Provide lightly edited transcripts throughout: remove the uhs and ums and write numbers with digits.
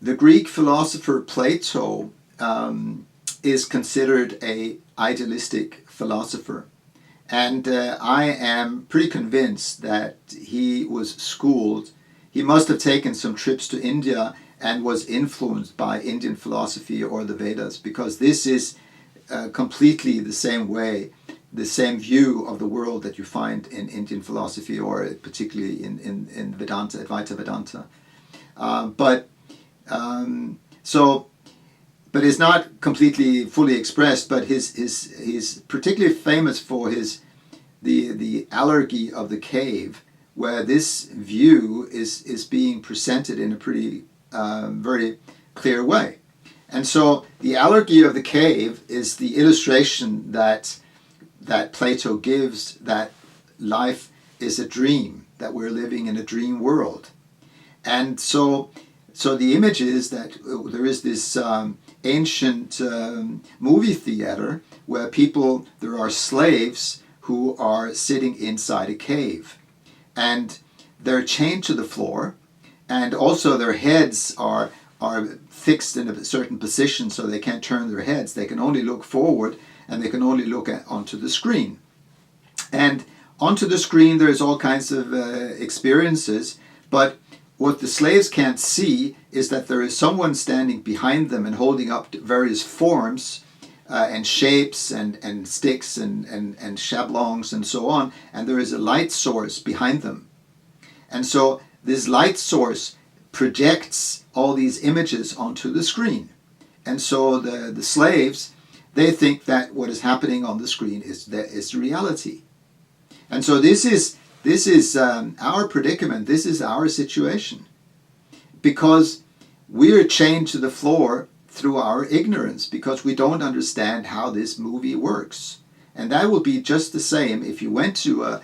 the Greek philosopher Plato is considered a idealistic philosopher. And I am pretty convinced that he was schooled. He must have taken some trips to India and was influenced by Indian philosophy or the Vedas, because this is completely the same way, the same view of the world that you find in Indian philosophy, or particularly in Vedanta, Advaita Vedanta. But it's not completely fully expressed. But he's particularly famous for the Allergory of the cave, where this view is being presented in a pretty very clear way. And so the Allergory of the cave is the illustration that Plato gives, that life is a dream, that we're living in a dream world. And so the image is that there is this ancient movie theater where there are slaves who are sitting inside a cave. And they're chained to the floor, and also their heads are fixed in a certain position, so they can't turn their heads. They can only look forward, and they can only look onto the screen. And onto the screen there's all kinds of experiences, but what the slaves can't see is that there is someone standing behind them and holding up various forms and shapes and sticks and shablongs and so on, and there is a light source behind them. And so this light source projects all these images onto the screen. And so the slaves, they think that what is happening on the screen is reality. And so this is our predicament. This is our situation, because we're chained to the floor through our ignorance, because we don't understand how this movie works. And that would be just the same if you went to a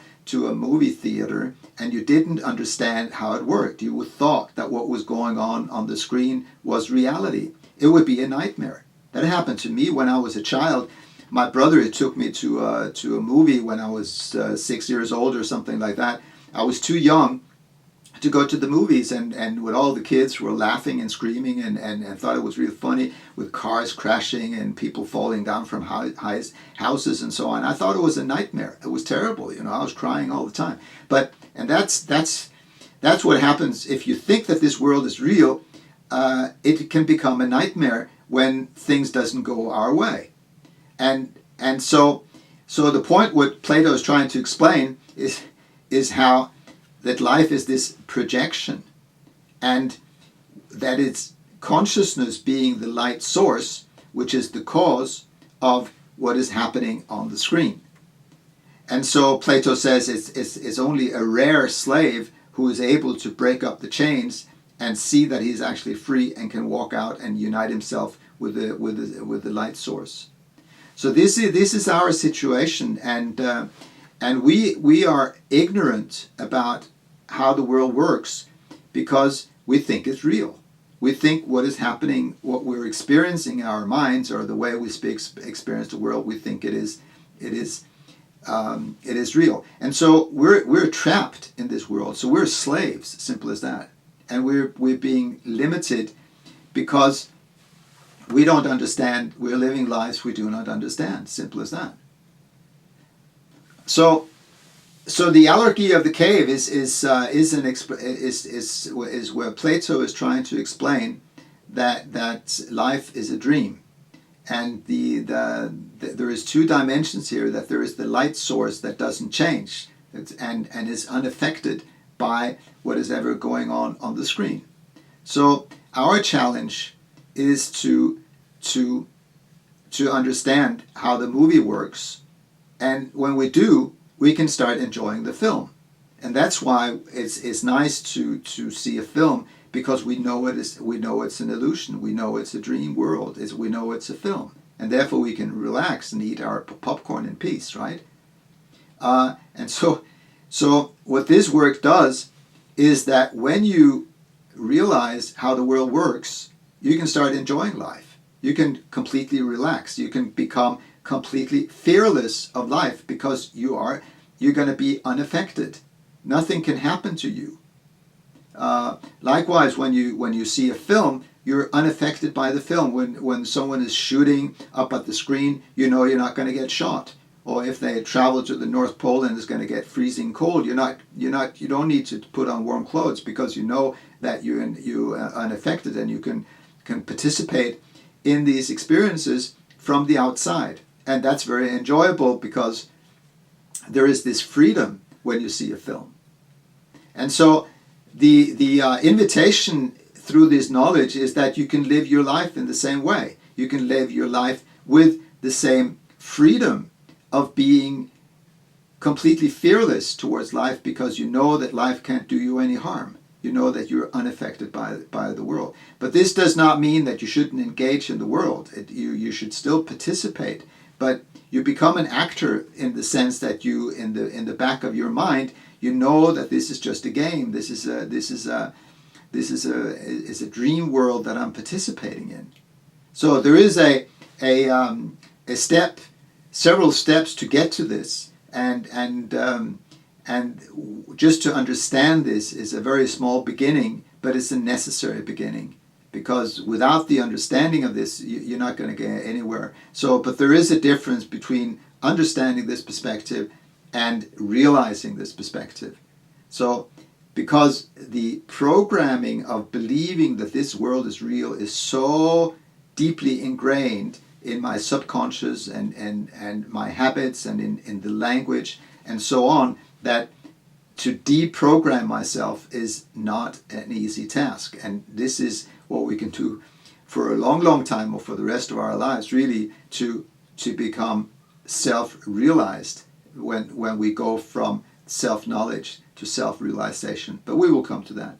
movie theater and you didn't understand how it worked. You would thought that what was going on the screen was reality. It would be a nightmare. That happened to me when I was a child. My brother took me to a movie when I was 6 years old or something like that. I was too young to go to the movies, and with all the kids were laughing and screaming and thought it was really funny, with cars crashing and people falling down from high houses and so on. I thought it was a nightmare. It was terrible. I was crying all the time. And that's what happens if you think that this world is real. It can become a nightmare when things doesn't go our way. And so the point what Plato is trying to explain is how that life is this projection, and that it's consciousness being the light source, which is the cause of what is happening on the screen. And so Plato says it's only a rare slave who is able to break up the chains and see that he's actually free and can walk out and unite himself with the light source. So this is our situation, and we are ignorant about how the world works because we think it's real. We think what is happening, what we're experiencing in our minds, or the way we experience the world, we think it is real. And so we're trapped in this world. So we're slaves, simple as that. And we're being limited because we don't understand. We're living lives we do not understand. Simple as that. So the Allergory of the cave is where Plato is trying to explain that life is a dream, and there is two dimensions here. That there is the light source that doesn't change and is unaffected by what is ever going on the screen. So our challenge is to understand how the movie works, and when we do, we can start enjoying the film. And that's why it's nice to see a film, because we know it's an illusion, we know it's a dream world, we know it's a film, and therefore we can relax and eat our popcorn in peace, right? And so what this work does is that when you realize how the world works, you can start enjoying life. You can completely relax. You can become completely fearless of life, because you're going to be unaffected. Nothing can happen to you. Likewise, when you see a film, you're unaffected by the film. When someone is shooting up at the screen, you know you're not going to get shot. Or if they travel to the North Pole and it's going to get freezing cold, you don't need to put on warm clothes, because you know that you are unaffected, and you can participate in these experiences from the outside. And that's very enjoyable, because there is this freedom when you see a film. And so the invitation through this knowledge is that you can live your life in the same way. You can live your life with the same freedom of being completely fearless towards life, because you know that life can't do you any harm. You know that you're unaffected by the world. But this does not mean that you shouldn't engage in the world. You should still participate, but you become an actor in the sense that you, in the back of your mind, you know that this is just a game. This is a dream world that I'm participating in. So there is a step, several steps to get to this, and just to understand this is a very small beginning, but it's a necessary beginning, because without the understanding of this, you're not going to get anywhere. So, but there is a difference between understanding this perspective and realizing this perspective. So, because the programming of believing that this world is real is so deeply ingrained in my subconscious and my habits and in the language and so on, that to deprogram myself is not an easy task. And this is what we can do for a long, long time, or for the rest of our lives, really, to become self-realized when we go from self-knowledge to self-realization. But we will come to that.